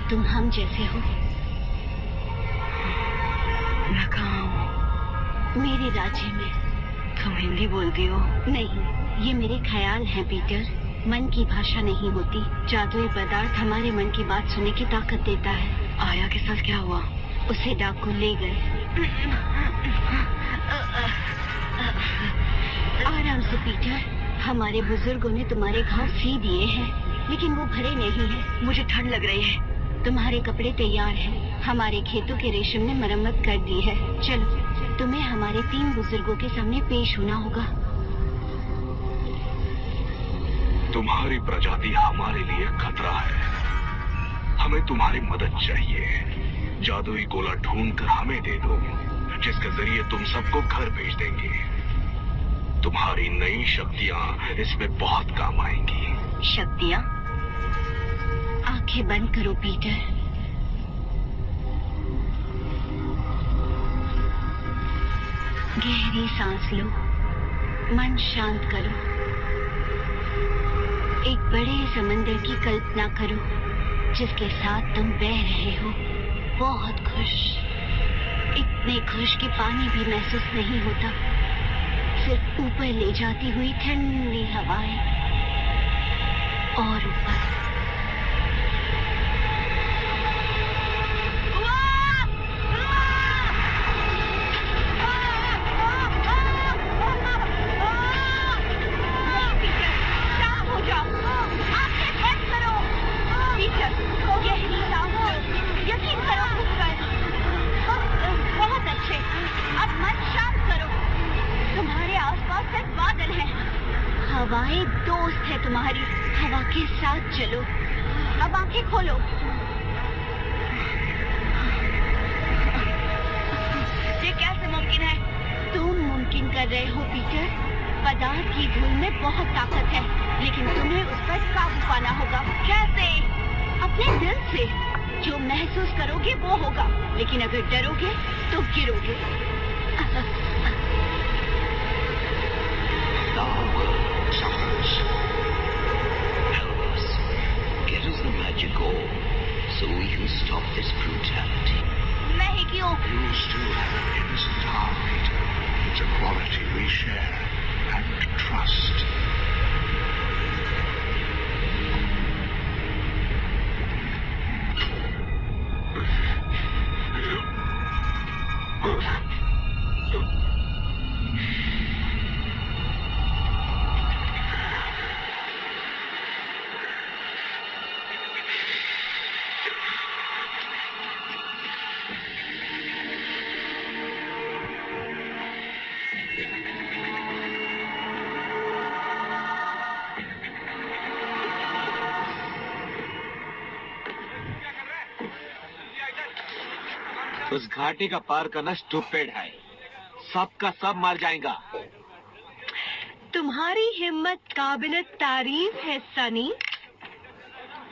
तुम हम जैसे हो। मैं कहाँ हूँ? मेरे राज्य में। तुम हिंदी बोलती हो? नहीं, ये मेरे ख्याल हैं पीटर। मन की भाषा नहीं होती। जादुई पदार्थ हमारे मन की बात सुनने की ताकत देता है। आया के साथ क्या हुआ? उसे डाकू ले गए। आराम से पीटर, हमारे बुजुर्गों ने तुम्हारे घाव सी दिए हैं, लेकिन वो भरे नहीं हैं। मुझे ठंड लग रही है। तुम्हारे कपड़े तैयार हैं। हमारे खेतों के रेशम ने मरम्मत कर दी है। चलो, तुम्हें हमारे 3 बुजुर्गों के सामने पेश होना होगा। तुम्हारी प्रजाति हमारे लिए खतरा है। हमें तुम्हारी मदद चाहिए। जादुई गोला ढूंढकर हमें दे दो, जिसके जरिए तुम सबको घर भेज देंगे। तुम्हारी नई शक्तियां इसमें बहुत काम आएंगी। शक्तियां? आंखें बंद करो पीटर। गहरी सांस लो। मन शांत करो। एक बड़े समंदर की कल्पना करो, जिसके साथ तुम बह रहे हो। बहुत खुश, इतने खुश कि पानी भी महसूस नहीं होता। सिर्फ ऊपर ले जाती हुई ठंडी हवाएं और ऊपर। हवाएं दोस्त है तुम्हारी। हवा के साथ चलो। अब आंखें खोलो। ये कैसे मुमकिन है? तुम मुमकिन कर रहे हो पीटर। पदार्थ की धूल में बहुत ताकत है, लेकिन तुम्हें उस पर काबू पाना होगा। कैसे? अपने दिल से। जो महसूस करोगे वो होगा, लेकिन अगर डरोगे तो गिरोगे। Suffers. Help us. Get us the magic ore, so we can stop this brutality. नहीं क्यों? You still have an innocent heart, Peter. It's a quality we share and trust. उस घाटी का पार करना स्टूपिड है। सब का सब मर जाएगा। तुम्हारी हिम्मत काबिल तारीफ है सनी।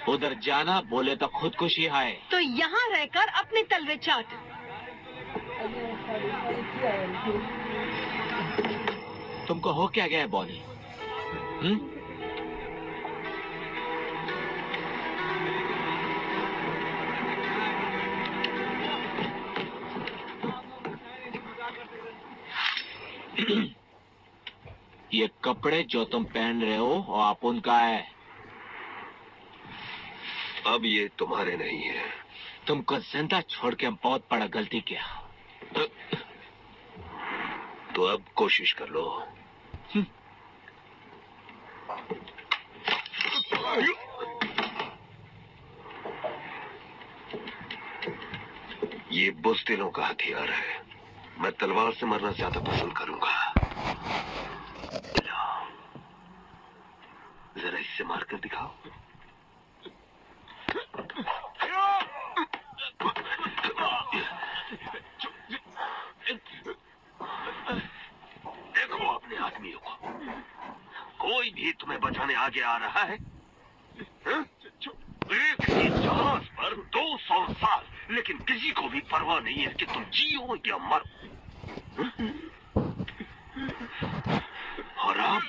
उधर जाना बोले तो खुदकुशी है। तो यहाँ रहकर अपने तलवे चाट। तुमको हो क्या गया है बॉनी? ये कपड़े जो तुम पहन रहे हो वो आप उनका है। अब ये तुम्हारे नहीं है। तुमको जिंदा छोड़ के हम बहुत बड़ा गलती किया। तो अब कोशिश कर लो। ये बुज़दिलों का हथियार है। मैं तलवार से मरना ज्यादा पसंद करूंगा। जरा इससे मारकर दिखाओ। देखो अपने आदमियों को। कोई भी तुम्हें बचाने आगे आ रहा है? एक ही जहाज पर 200 साल, लेकिन किसी को भी परवाह नहीं है कि तुम जियो या मरो। और अब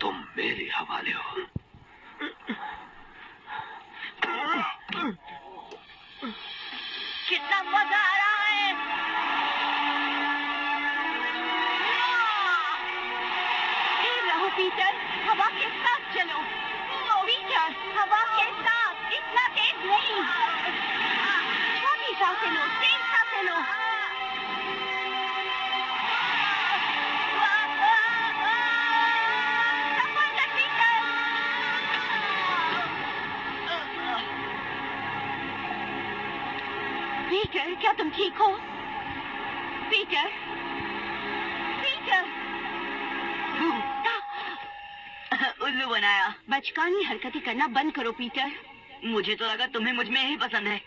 तुम मेरे हवाले हो। हवा के साथ, इतना तेज नहीं। छोटी सांसें लो, तेज सांसें लो। सफर पीटर। पीटर, क्या तुम ठीक हो? Peter, Peter. उल्लू बनाया। बचकानी हरकतें करना बंद करो पीटर। मुझे तो लगा तुम्हें मुझ में ही पसंद है।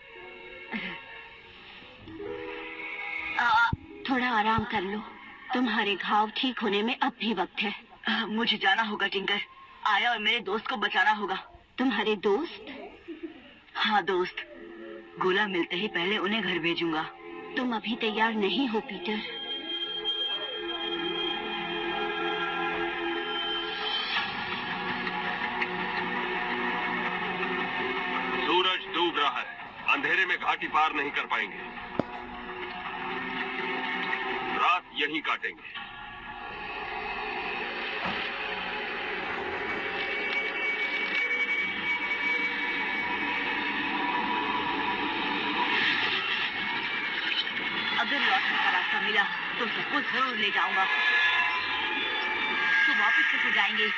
थोड़ा आराम कर लो, तुम्हारे घाव ठीक होने में अब भी वक्त है। मुझे जाना होगा टिंकर। आया और मेरे दोस्त को बचाना होगा। तुम्हारे दोस्त? हाँ दोस्त, गोला मिलते ही पहले उन्हें घर भेजूंगा। तुम अभी तैयार नहीं हो पीटर। सूरज डूब रहा है, अंधेरे में घाटी पार नहीं कर पाएंगे। रात यहीं काटेंगे। अगर लौटने का रास्ता मिला तो सबको जरूर ले जाऊंगा। तो वापस कैसे जाएंगे?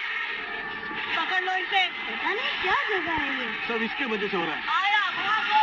पकड़ लो इसे। पता नहीं क्या जगह है ये। सब इसके वजह से हो रहा है। आया भागो।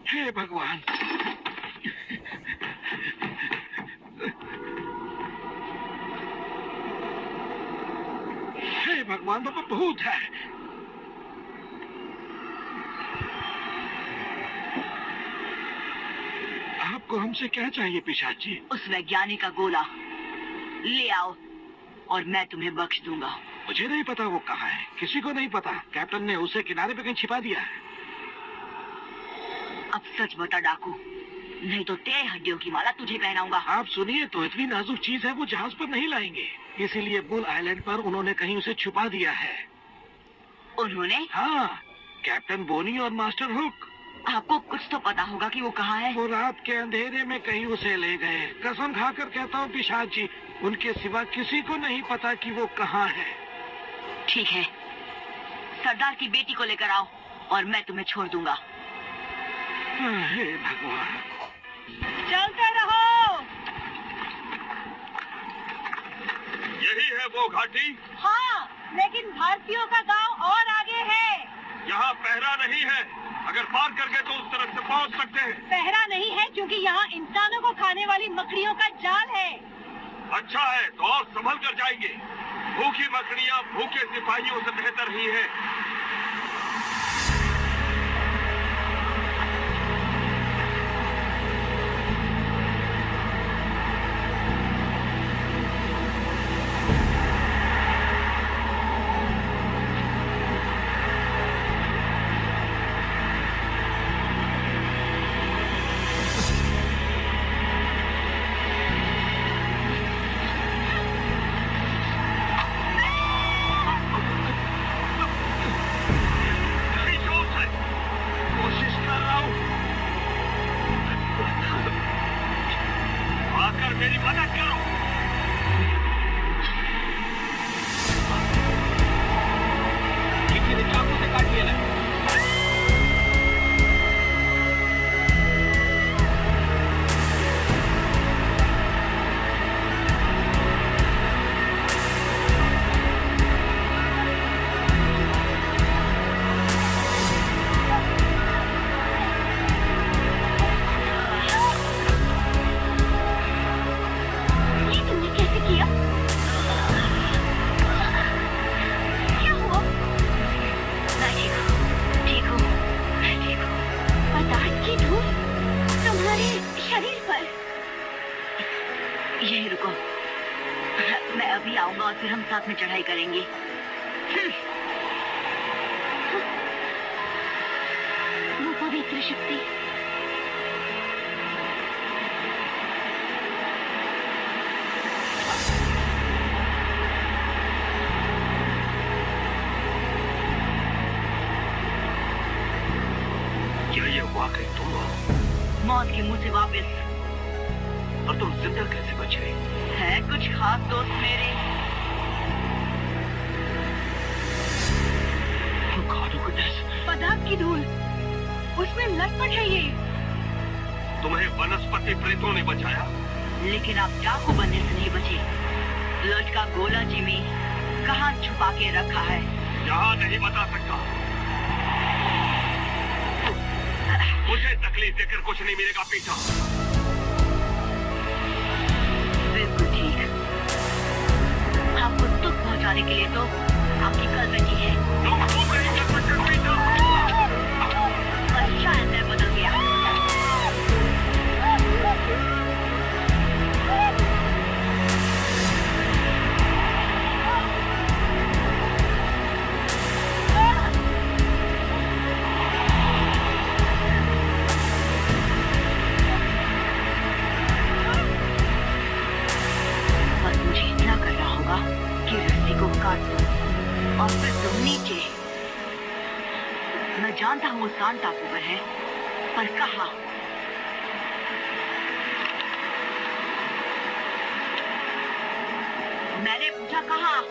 हे भगवान, हे भगवान, बाबा भूत है। आपको हमसे क्या चाहिए पिशाच जी? उस वैज्ञानिक का गोला ले आओ और मैं तुम्हें बख्श दूंगा। मुझे नहीं पता वो कहाँ है, किसी को नहीं पता। कैप्टन ने उसे किनारे पे कहीं छिपा दिया है। अब सच बता डाकू, नहीं तो तेरे हड्डियों की माला तुझे पहनाऊंगा। आप सुनिए तो, इतनी नाजुक चीज है वो जहाज पर नहीं लाएंगे, इसीलिए बुल आइलैंड पर उन्होंने कहीं उसे छुपा दिया है। उन्होंने? हाँ, कैप्टन बोनी और मास्टर हुक। आपको कुछ तो पता होगा कि वो कहाँ है। वो रात के अंधेरे में कहीं उसे ले गए। कसम खाकर कहता हूँ पिशाच जी, उनके सिवा किसी को नहीं पता कि वो कहाँ है। ठीक है, सरदार की बेटी को लेकर आओ और मैं तुम्हें छोड़ दूंगा। हे भगवान, चलते रहो। यही है वो घाटी। हाँ, लेकिन भारतीयों का गांव और आगे है। यहाँ पहरा नहीं है, अगर पार कर गए तो उस तरफ से पहुँच सकते हैं। पहरा नहीं है क्योंकि यहाँ इंसानों को खाने वाली मकड़ियों का जाल है। अच्छा है तो और संभल कर जाएंगे। भूखी मकड़ियाँ भूखे सिपाहियों से बेहतर ही है। अभी आऊंगा और फिर हम साथ में चढ़ाई करेंगे। वो पवित्र शक्ति। क्या ये वाकई तुम हो? मौत के मुंह से वापस। और तुम जिंदा कैसे बचे? है कुछ खास दोस्त मेरे। पदार्थ की धूल, उसमें लटपट है ये। तुम्हें वनस्पति प्रेतों ने बचाया, लेकिन आप डाकू बनने से नहीं बचे। लॉज का गोला जिमी कहाँ छुपा के रखा है? यहाँ नहीं बता सकता। मुझे तकलीफ देकर कुछ नहीं मिलेगा पीछा। बिल्कुल ठीक। आपको दुख पहुंचाने के लिए तो आपकी कल रखी है। तुम खुद नहीं कर सकते पीछा। पर शायद मैं बदल गया। और फिर तुम नीचे। मैं जानता हूँ वो शांत टापू पर है, पर कहाँ? मैंने पूछा कहाँ?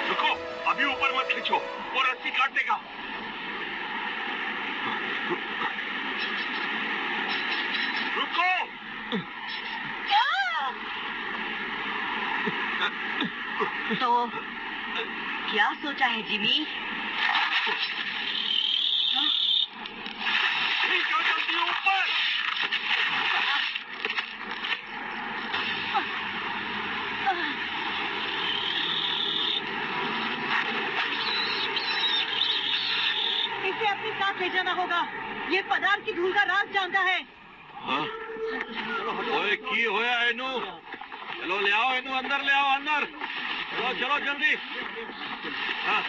रुको, अभी ऊपर मत खींचो, वो रस्सी काट देगा। रुको। तो क्या सोचा है जिमी? जल्दी ऊपर। इसे अपने साथ ले जाना होगा। ये पदार्थ की धूल का राज जानता है। हाँ? ओए की होया एनू? चलो ले आओ एनू, अंदर ले आओ, अंदर। चलो चलो जल्दी। हाँ।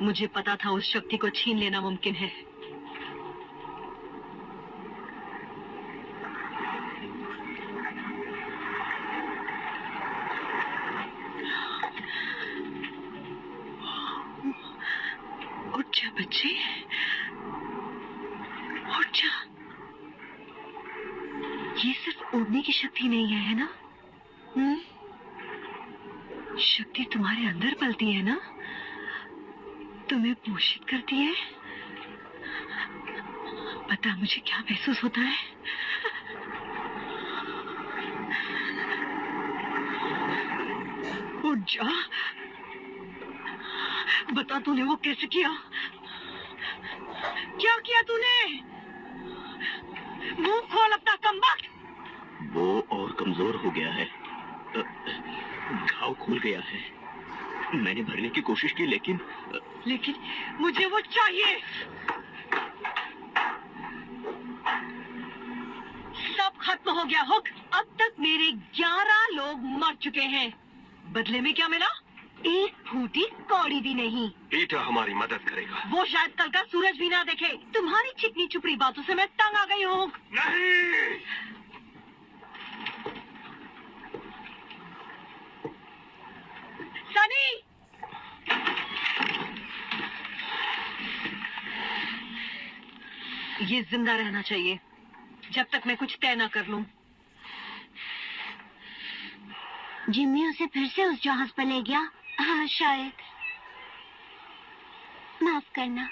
मुझे पता था उस शक्ति को छीन लेना मुमकिन है। उठ जा बच्चे, उठ जा। ये सिर्फ उड़ने की शक्ति नहीं है ना? शक्ति तुम्हारे अंदर पलती है ना? तुम्हें पोषित करती है। पता मुझे क्या महसूस होता है? उठ जा, बता तूने वो कैसे किया? क्या किया तूने? मुंह खोल अपना कमबख्त। वो और कमजोर हो गया है, घाव खुल गया है। मैंने भरने की कोशिश की लेकिन मुझे वो चाहिए। सब खत्म हो गया हुक। अब तक मेरे 11 लोग मर चुके हैं। बदले में क्या मिला? एक फूटी कौड़ी भी नहीं। पीटर हमारी मदद करेगा। वो शायद कल का सूरज भी ना देखे। तुम्हारी चिकनी चुपड़ी बातों से मैं तंग आ गई हूँ। नहीं। सनी, ये जिंदा रहना चाहिए जब तक मैं कुछ तय ना कर लूं। जिम्मी उसे फिर से उस जहाज पर ले गया। हाँ शायद। माफ करना,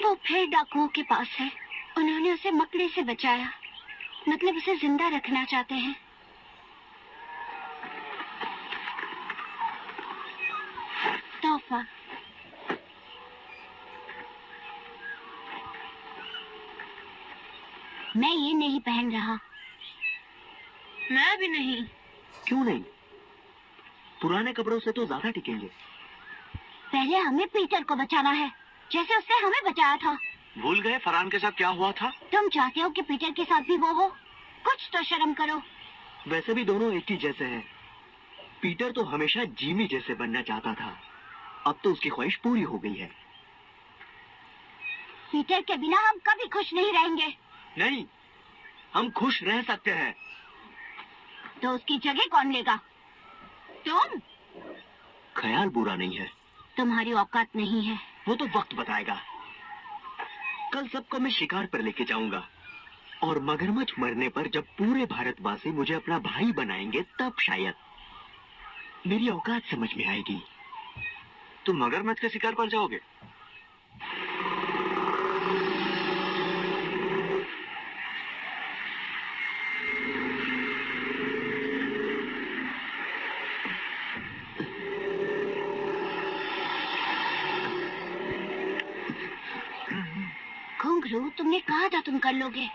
वो फिर डाकुओं के पास है। उन्होंने उसे मकड़े से बचाया, मतलब उसे जिंदा रखना चाहते हैं। तोहफा। मैं ये नहीं पहन रहा। मैं भी नहीं। क्यों नहीं? पुराने कपड़ों से तो ज्यादा टिकेंगे। पहले हमें पीटर को बचाना है, जैसे उसने हमें बचाया था। भूल गए फरहान के साथ क्या हुआ था? तुम चाहते हो कि पीटर के साथ भी वो हो? कुछ तो शर्म करो। वैसे भी दोनों एक ही जैसे हैं। पीटर तो हमेशा जिमी जैसे बनना चाहता था, अब तो उसकी ख्वाहिश पूरी हो गई है। पीटर के बिना हम कभी खुश नहीं रहेंगे। नहीं, हम खुश रह सकते हैं। तो उसकी जगह कौन लेगा? तुम? ख्याल बुरा नहीं है। तुम्हारी औकात नहीं है। वो तो वक्त बताएगा। कल सबको मैं शिकार पर लेके जाऊंगा, और मगरमच्छ मरने पर जब पूरे भारतवासी मुझे अपना भाई बनाएंगे, तब शायद मेरी औकात समझ में आएगी। तुम मगरमच्छ के शिकार पर जाओगे? घुंघरू, तुमने कहा था तुम कर लोगे।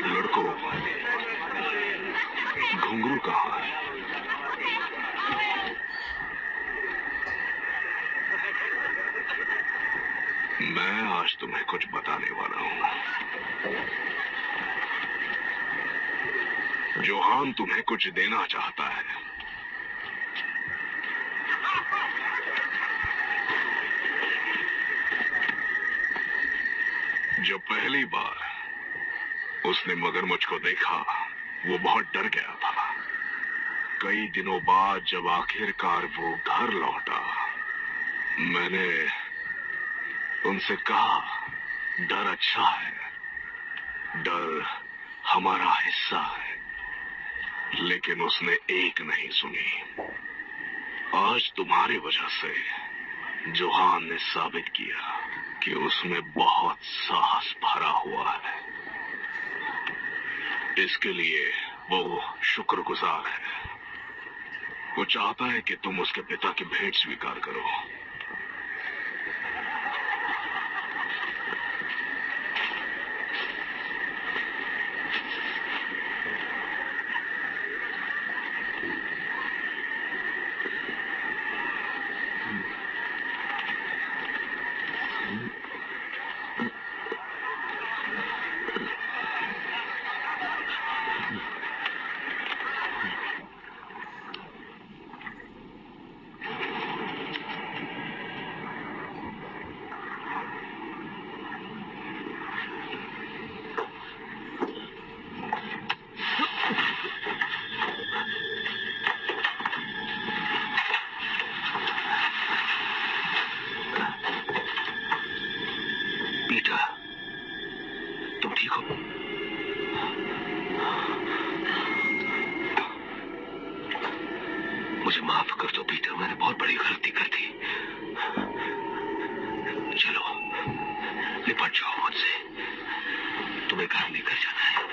लड़कों, घुंघरू कहाँ है? मैं आज तुम्हें कुछ बताने वाला हूँ। जोहान तुम्हें कुछ देना चाहता है। जब पहली बार उसने मगरमच्छ को देखा, वो बहुत डर गया था। कई दिनों बाद जब आखिरकार वो घर लौटा, मैंने उनसे कहा, डर अच्छा है, डर हमारा हिस्सा है। लेकिन उसने एक नहीं सुनी। आज तुम्हारी वजह से जोहान ने साबित किया कि उसमें बहुत साहस भरा हुआ है। इसके लिए वो शुक्रगुजार है। वो चाहता है कि तुम उसके पिता की भेंट स्वीकार करो। ठीक हो? मुझे माफ कर दो पीटर, मैंने बहुत बड़ी गलती कर दी। चलो निपट जाओ मुझसे, तुम्हें घर लेकर जाना है।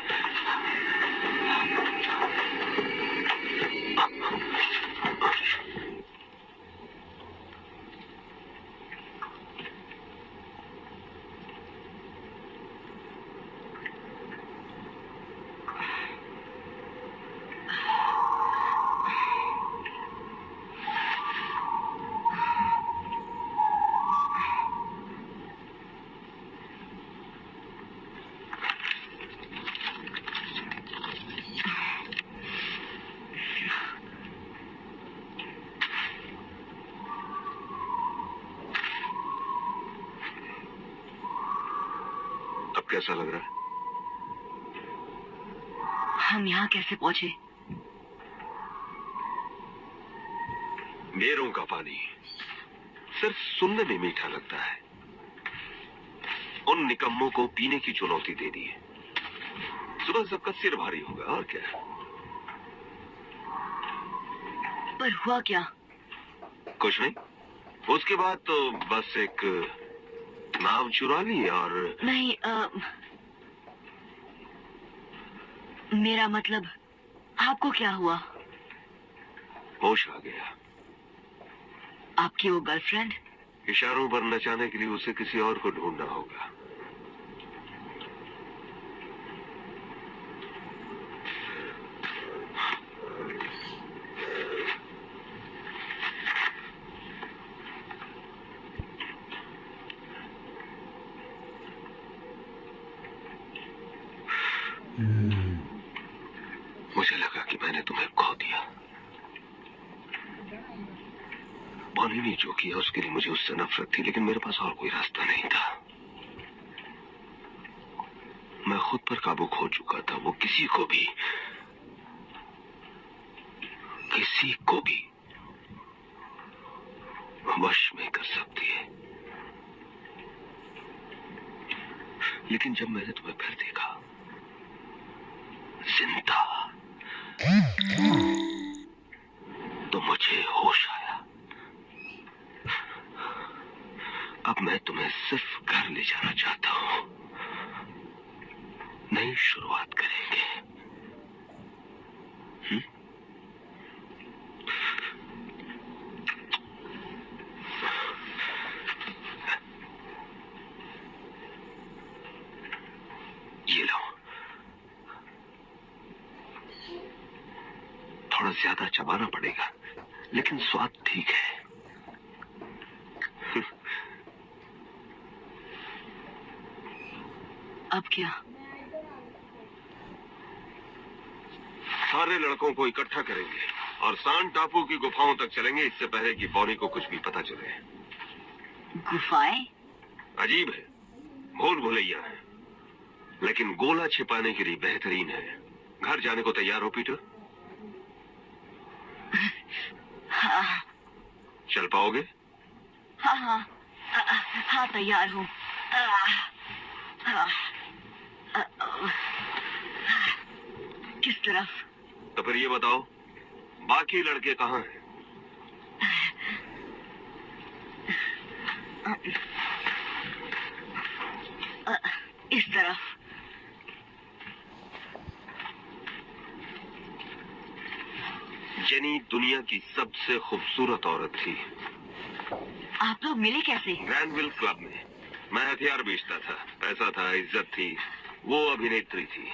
अब कैसा लग रहा है? हम यहाँ कैसे पहुंचे? मेरों का पानी सिर्फ सुनने में मीठा लगता है। उन निकम्मों को पीने की चुनौती दे दी है। सुबह सबका सिर भारी होगा और क्या। पर हुआ क्या? कुछ नहीं, उसके बाद तो बस एक नाव चुरा ली और नहीं, मेरा मतलब आपको क्या हुआ? होश आ गया। आपकी वो गर्लफ्रेंड? इशारों पर नचाने के लिए उसे किसी और को ढूंढना होगा। मुझे लगा कि मैंने तुम्हें खो दिया। बॉनी ने जो किया उसके लिए मुझे उससे नफरत थी, लेकिन मेरे पास और कोई रास्ता नहीं था। मैं खुद पर काबू खो चुका था। वो किसी को भी वश में कर सकती है। लेकिन जब मैंने तुम्हें फिर देखा जिंदा, तो मुझे होश आया। अब मैं तुम्हें सिर्फ घर ले जाना चाहता हूं। नई शुरुआत करेंगे। ये लो, थोड़ा ज्यादा चबाना पड़ेगा, लेकिन स्वाद ठीक है। अब क्या? सारे लड़कों को इकट्ठा करेंगे और सान टापू की गुफाओं तक चलेंगे, इससे पहले कि बॉनी को कुछ भी पता चले। गुफाएं? अजीब है, भूल भुलैया है, लेकिन गोला छिपाने के लिए बेहतरीन है। घर जाने को तैयार हो पीटर? हाँ चल पाओगे? हाँ हाँ हाँ, तैयार हूँ। किस तरफ? तो फिर ये बताओ, बाकी लड़के कहाँ हैं? इस तरफ। जेनी दुनिया की सबसे खूबसूरत औरत थी। आप लोग मिले कैसे? ग्रैंडविल क्लब में। मैं हथियार बेचता था, पैसा था, इज्जत थी। वो अभिनेत्री थी,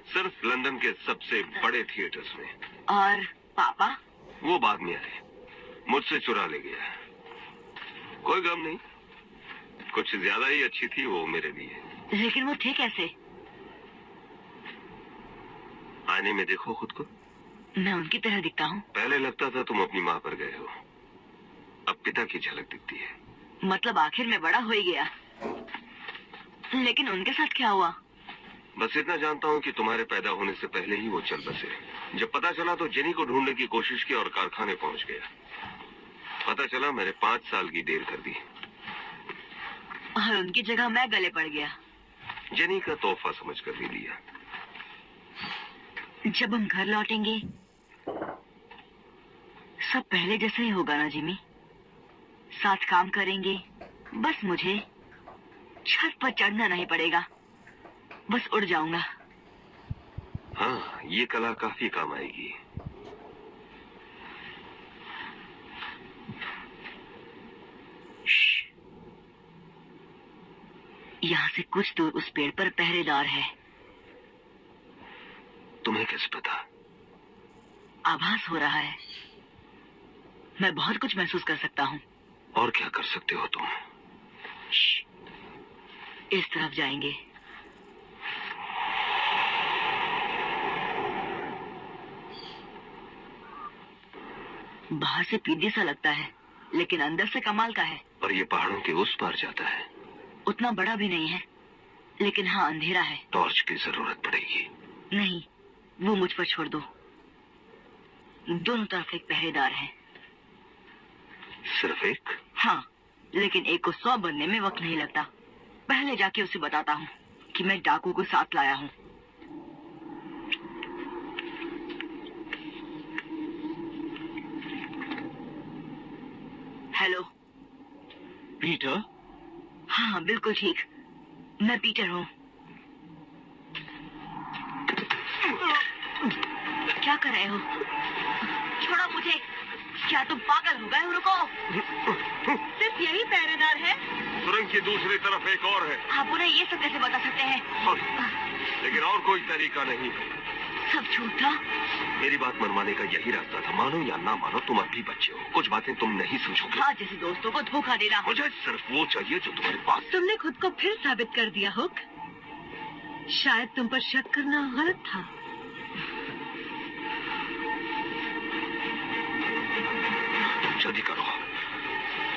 सिर्फ लंदन के सबसे बड़े थिएटर्स में। और पापा? वो बाद में आए, मुझसे चुरा ले गया। कोई गम नहीं, कुछ ज्यादा ही अच्छी थी वो मेरे लिए। लेकिन वो थे कैसे? आईने में देखो खुद को। मैं उनकी तरह दिखता हूँ? पहले लगता था तुम अपनी माँ पर गए हो, अब पिता की झलक दिखती है। मतलब आखिर में बड़ा हो ही गया। लेकिन उनके साथ क्या हुआ? बस इतना जानता हूँ कि तुम्हारे पैदा होने से पहले ही वो चल बसे। जब पता चला तो जेनी को ढूंढने की कोशिश की और कारखाने पहुंच गया। पता चला मैंने 5 साल की देर कर दी। और उनकी जगह मैं गले पड़ गया। जेनी का तोहफा समझकर भी लिया। जब हम घर लौटेंगे सब पहले जैसा ही होगा ना जिमी? साथ काम करेंगे, बस मुझे छत पर चढ़ना नहीं पड़ेगा, बस उड़ जाऊंगा। हाँ, ये कला काफी काम आएगी। यहाँ से कुछ दूर उस पेड़ पर पहरेदार है। तुम्हें कैसे पता? आभास हो रहा है। मैं बहुत कुछ महसूस कर सकता हूँ। और क्या कर सकते हो तुम? इस तरफ जाएंगे। बाहर से पीढ़ी सा लगता है, लेकिन अंदर से कमाल का है। और ये पहाड़ों के उस पार जाता है। उतना बड़ा भी नहीं है, लेकिन हाँ अंधेरा है। टॉर्च की जरूरत पड़ेगी। नहीं, वो मुझ पर छोड़ दो। दोनों तरफ एक पहरेदार है। सिर्फ एक? हाँ, लेकिन एक को 100 बनने में वक्त नहीं लगता। पहले जाके उसे बताता हूँ कि मैं डाकू को साथ लाया हूँ। Hello Peter? हाँ बिल्कुल ठीक, मैं पीटर हूँ। क्या कर रहे हो? छोड़ो मुझे। क्या तुम पागल हो गए? रुको। सिर्फ यही पहरेदार है? सुरंग की दूसरी तरफ एक और है। आप उन्हें ये सब कैसे बता सकते हैं? लेकिन और कोई तरीका नहीं। सब झूठा। मेरी बात मनवाने का यही रास्ता था। मानो या ना मानो, तुम अब भी बच्चे हो। कुछ बातें तुम नहीं समझोगे। हाँ, जैसे दोस्तों को धोखा देना। मुझे सिर्फ वो चाहिए जो तुम्हारे पास। तुमने खुद को फिर साबित कर दिया हुक। शायद तुम पर शक करना गलत था। जल्दी करो,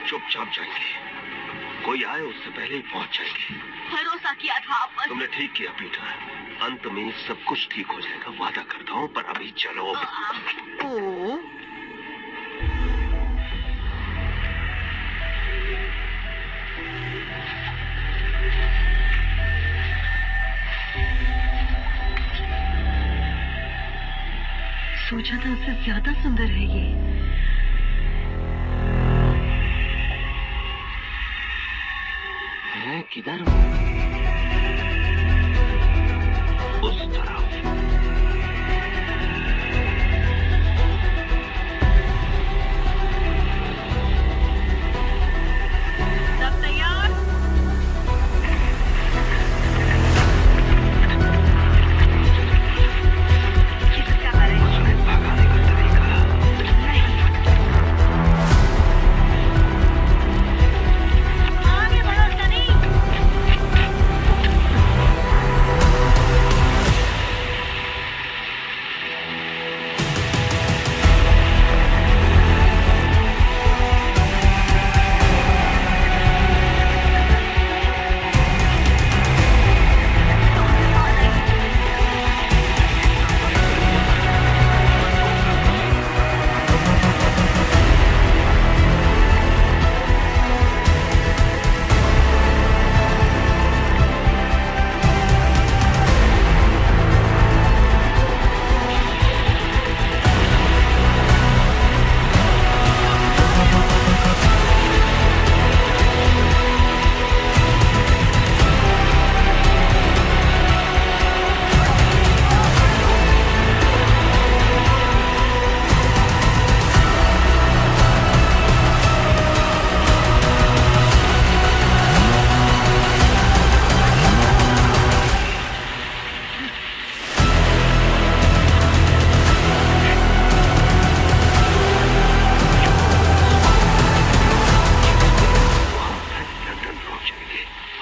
चुपचाप जाएंगे। कोई आए उससे पहले ही पहुंच जाएंगे। भरोसा किया था आप पर। तुमने ठीक किया पीटर। अंत में सब कुछ ठीक हो जाएगा, वादा करता हूँ। पर अभी चलो। ओ सोचा था उससे ज्यादा सुंदर है ये। मैं किधर हूँ? उस तरफ। सब तैयार? किसका करें? उसने भगाने का तरीका। आगे बढ़ो सनी।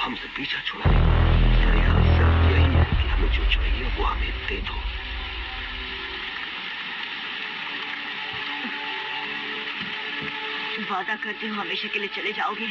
हमसे पीछा छुड़ाने का तरीका सिर्फ यही है कि हमें जो चाहिए वो हमें दे दो। वादा करते हो हमेशा के लिए चले जाओगे?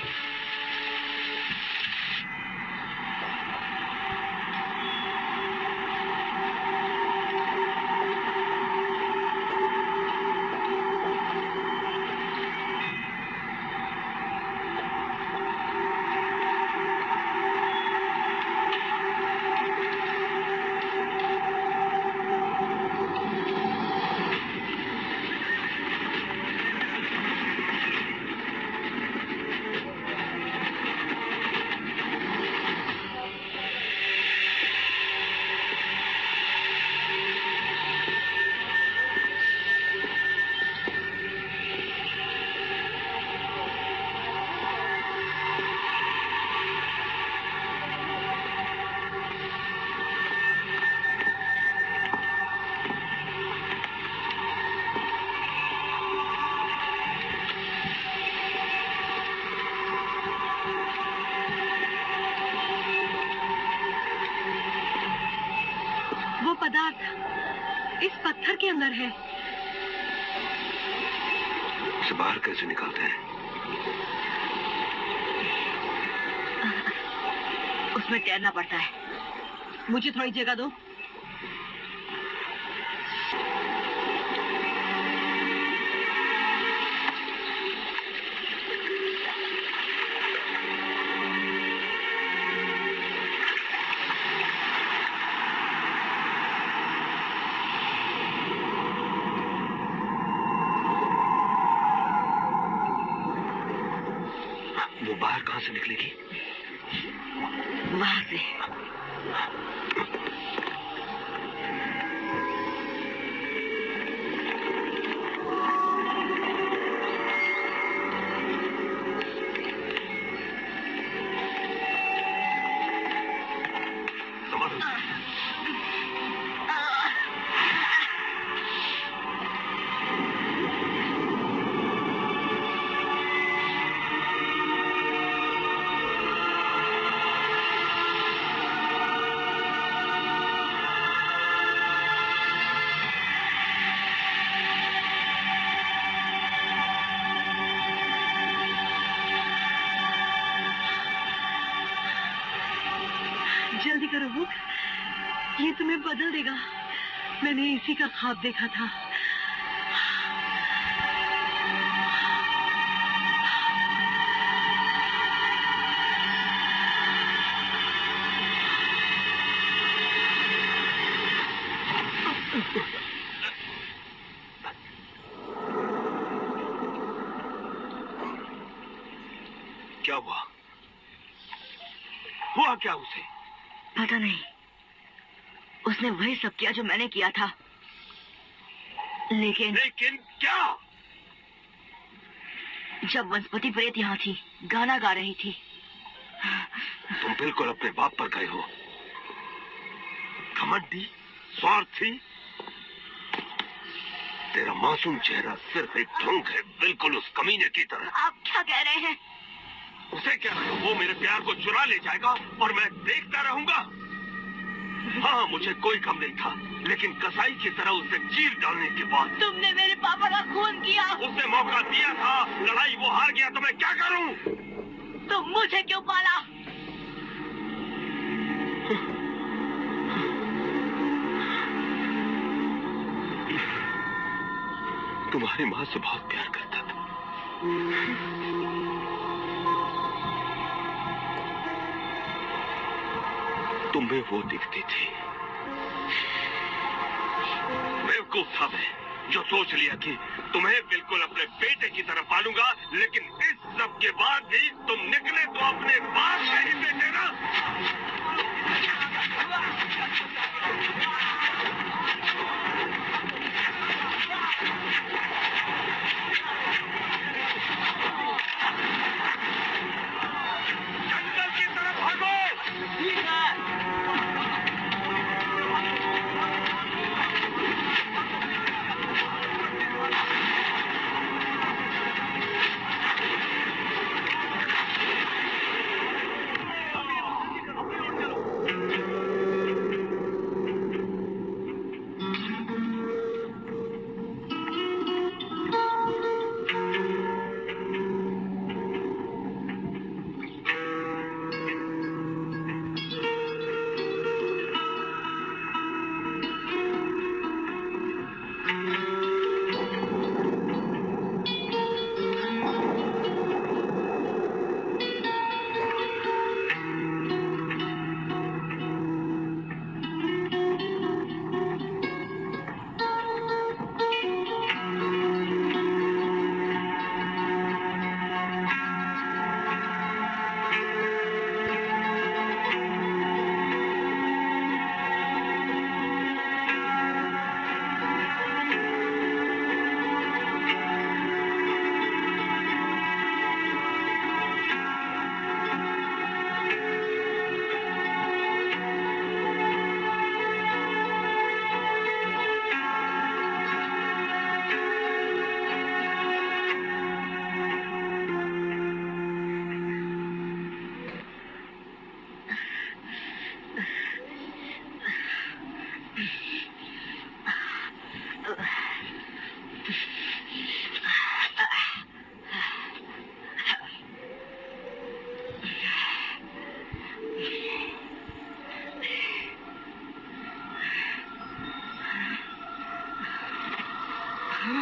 वो पदार्थ इस पत्थर के अंदर है। उसे बाहर कैसे निकालते हैं? उसमें तैरना पड़ता है। मुझे थोड़ी जगह दो। वो बाहर कहां से निकलेगी? वहां से। संभालो। जल्दी करो वो, ये तुम्हें बदल देगा। मैंने इसी का ख्वाब देखा था। क्या हुआ? हुआ क्या उसे? पता नहीं, उसने वही सब किया जो मैंने किया था। लेकिन क्या? जब वनस्पति प्रेत यहाँ थी, गाना गा रही थी। तुम बिल्कुल अपने बाप पर गए हो। घमंडी, स्वार्थी। तेरा मासूम चेहरा सिर्फ एक ढोंग है, बिल्कुल उस कमीने की तरह। आप क्या कह रहे हैं? उसे क्या रहे हो? वो मेरे प्यार को चुरा ले जाएगा और मैं देखता रहूंगा। हाँ, मुझे कोई कम नहीं था, लेकिन कसाई की तरह उसे चीर डालने के बाद तुमने मेरे पापा का खून किया। उसे मौका दिया था, लड़ाई वो हार गया, तो मैं क्या करूं? तुम मुझे क्यों पाला? तुम्हारी माँ से बहुत प्यार करता था। तुम्हें वो दिखती थी। बेवकूफ था मैं, जो सोच लिया कि तुम्हें बिल्कुल अपने बेटे की तरह पालूंगा, लेकिन इस सब के बाद भी तुम निकले तो अपने बाप के ही बेटे ना। जंगल की तरफ भागो। ठीक है।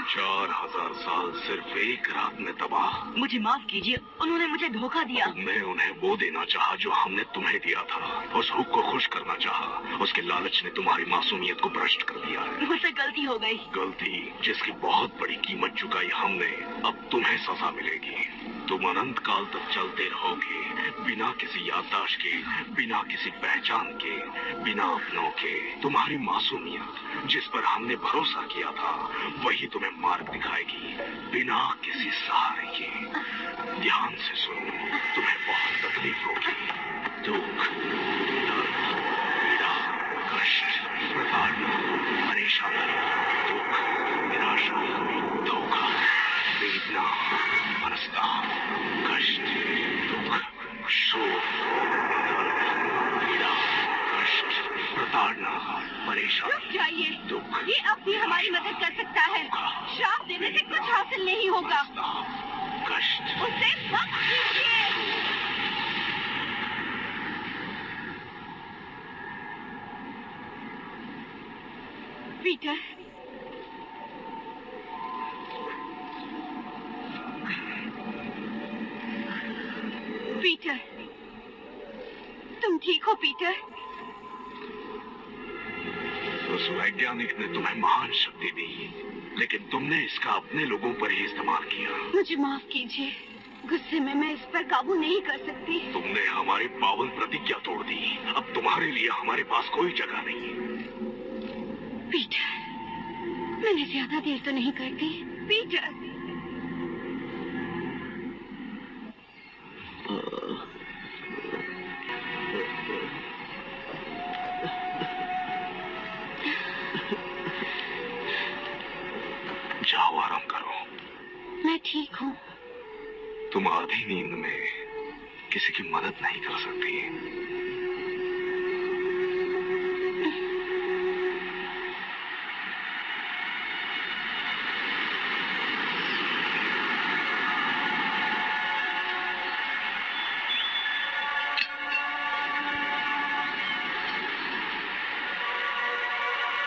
4000 साल सिर्फ एक रात में तबाह। मुझे माफ कीजिए, उन्होंने मुझे धोखा दिया। तुमने उन्हें वो देना चाहा जो हमने तुम्हें दिया था। उस हुक को खुश करना चाहा। उसके लालच ने तुम्हारी मासूमियत को भ्रष्ट कर दिया है। मुझसे गलती हो गई। गलती जिसकी बहुत बड़ी कीमत चुकाई हमने, अब तुम्हें सजा मिलेगी। तुम अनंत काल तक चलते रहोगे, बिना किसी याददाश्त के, बिना किसी पहचान के, बिना अपनों के। तुम्हारी मासूमियत जिस पर हमने भरोसा किया था, वही तुम्हें मार्ग दिखाएगी, बिना किसी सहारे के। ध्यान से सुनो, तुम्हें बहुत तकलीफ होगी। दुख, दर्द, पीड़ा, कष्ट, प्रताड़ना, परेशानी, दुख, निराशा, धोखा, वेदना, मनस्ताप, कष्ट, दुख, शोक, दर्द, पीड़ा, कष्ट, प्रताड़ना, परेशानी, रुक जाइए। दुख, ये अब भी हमारी मदद कर सकता है। श्राप देने से कुछ हासिल नहीं होगा। मनस्ताप, कष्ट। उसे मत कीजिए। पीटर, पीटर, तुम ठीक हो पीटर? उस वैज्ञानिक ने तुम्हें महान शक्ति दी, लेकिन तुमने इसका अपने लोगों पर ही इस्तेमाल किया। मुझे माफ कीजिए, गुस्से में मैं इस पर काबू नहीं कर सकती। तुमने हमारी पावन प्रतिज्ञा तोड़ दी। अब तुम्हारे लिए हमारे पास कोई जगह नहीं। पीटर, मैंने ज्यादा देर तो नहीं कर दी। पीटर, जाओ आराम करो। मैं ठीक हूँ। तुम आधी नींद में किसी की मदद नहीं कर सकती।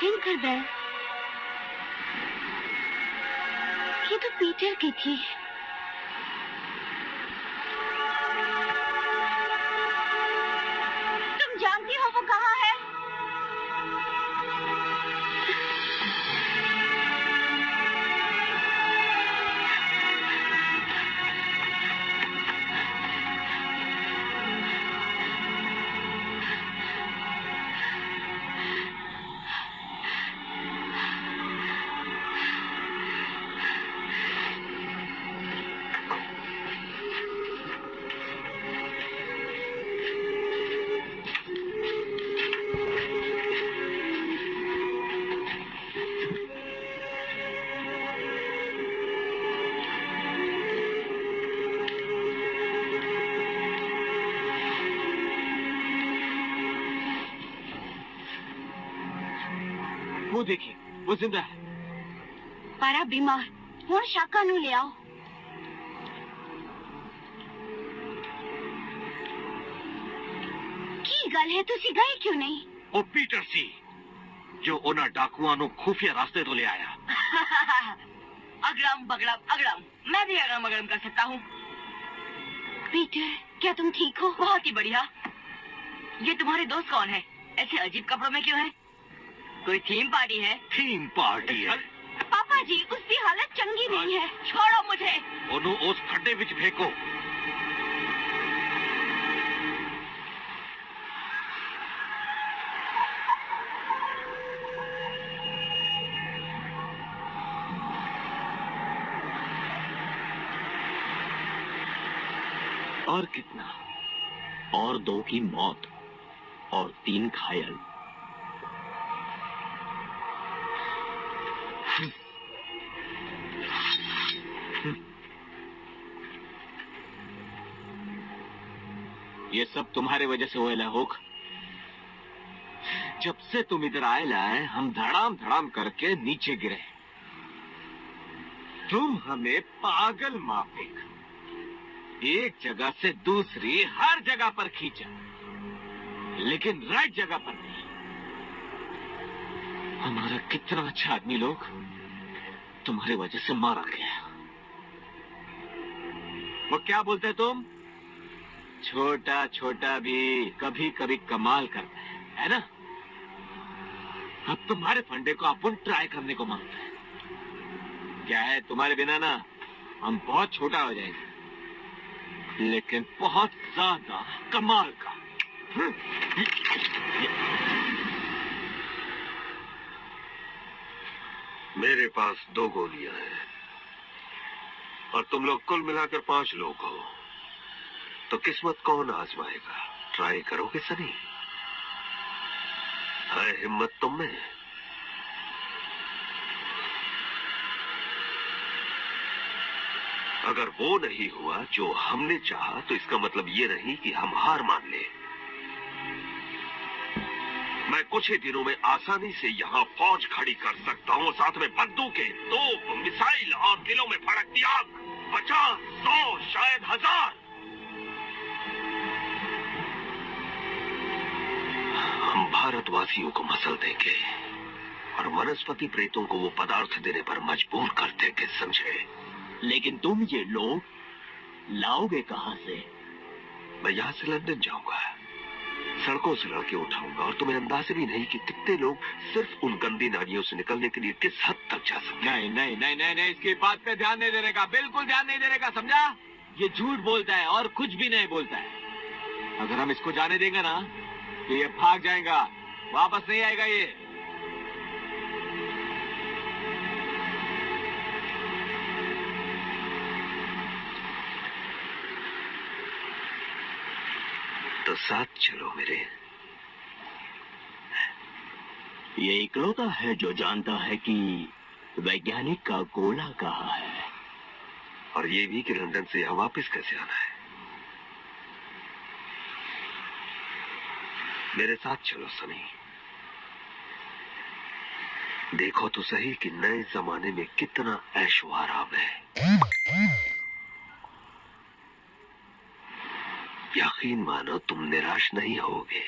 टिंकर बेल, ये तो पीटर की थी। तुम जानती हो वो कहाँ है? वो देखिए, वो जिंदा है। पारा बीमार, हुण शाका नू ले आओ। की गल है, तुसी गए क्यों नहीं? ਉਹ ਪੀਟਰ ਸੀ ਜੋ ਉਹਨਾਂ ਡਾਕੂਆਂ ਨੂੰ ਖੁਫੀਆ ਰਾਸਤੇ ਤੋਂ ਲੈ ਆਇਆ। अगड़म बगड़म अगड़म, मैं भी अगड़म बगड़म कर सकता हूँ। पीटर, क्या तुम ठीक हो? बहुत ही बढ़िया। ये तुम्हारे दोस्त कौन है? ऐसे अजीब कपड़ों में क्यों है? कोई थीम पार्टी है? थीम पार्टी है। पापा जी, उसकी हालत चंगी नहीं है। छोड़ो मुझे। ਉਹਨੂੰ ਉਸ ਖੱਡੇ ਵਿੱਚ ਫੇंको। और कितना? और 2 की मौत और 3 घायल। ये सब तुम्हारे वजह से हुआ होक। जब से तुम इधर आए हम धड़ाम धड़ाम करके नीचे गिरे। तुम हमें पागल माफिक एक जगह से दूसरी हर जगह पर खींचा, लेकिन राइट जगह पर नहीं। हमारा कितना अच्छा आदमी लोग, तुम्हारी वजह से मारा गया। वो क्या बोलते तुम? छोटा छोटा भी कभी कभी कमाल करता है ना? अब तुम्हारे फंडे को अपन ट्राई करने को मांगता है। क्या है, तुम्हारे बिना ना हम बहुत छोटा हो जाएंगे, लेकिन बहुत ज्यादा कमाल का। मेरे पास 2 गोलियां हैं और तुम लोग कुल मिलाकर 5 लोग हो, तो किस्मत कौन आजमाएगा? ट्राई करोगे सनी? है हिम्मत तुम में? अगर वो नहीं हुआ जो हमने चाहा, तो इसका मतलब ये नहीं कि हम हार मान ले। मैं कुछ ही दिनों में आसानी से यहाँ फौज खड़ी कर सकता हूँ, साथ में बंदूकें, तोप, मिसाइल और दिलों में भड़कती आग। 50, 100, शायद 1000। हम भारतवासियों को मसल देंगे और वनस्पति प्रेतों को वो पदार्थ देने पर मजबूर कर देंगे, समझे? लेकिन तुम ये लोग लाओगे कहां से? मैं यहाँ से लंदन जाऊंगा, सड़कों से लड़के उठाऊंगा, और तुम्हें अंदाजा भी नहीं कि कितने लोग सिर्फ उन गंदी नालियों से निकलने के लिए किस हद तक जा सकते हैं। नहीं नहीं नहीं नहीं नहीं, इसकी बात पे ध्यान नहीं देने का, बिल्कुल ध्यान नहीं देने का, समझा? ये झूठ बोलता है और कुछ भी नहीं बोलता है। अगर हम इसको जाने देंगे ना तो ये भाग जाएगा, वापस नहीं आएगा ये। तो साथ चलो मेरे। ये इकलौता है जो जानता है कि वैज्ञानिक का गोला कहाँ है, और ये भी कि लंदन से यहाँ वापस कैसे आना है। मेरे साथ चलो सनी। देखो तो सही कि नए जमाने में कितना ऐशो आराम है। यकीन मानो तुम निराश नहीं होगे।